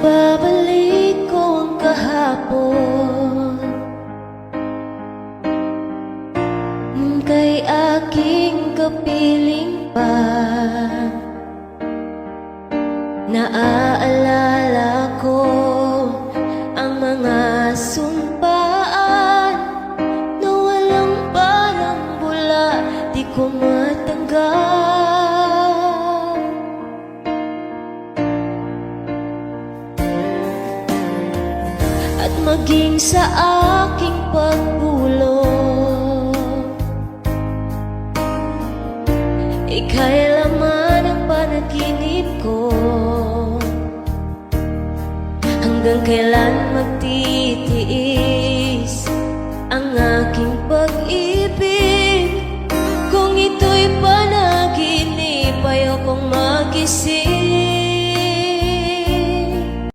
Ibabalik ko ang kahapon kay aking kapiling pa. Naaalala ko ang mga sumpaan na walang parang bula, di ko matanggap. At maging sa aking pagbulong, ika'y laman ang panaginip ko. Hanggang kailan magtitiis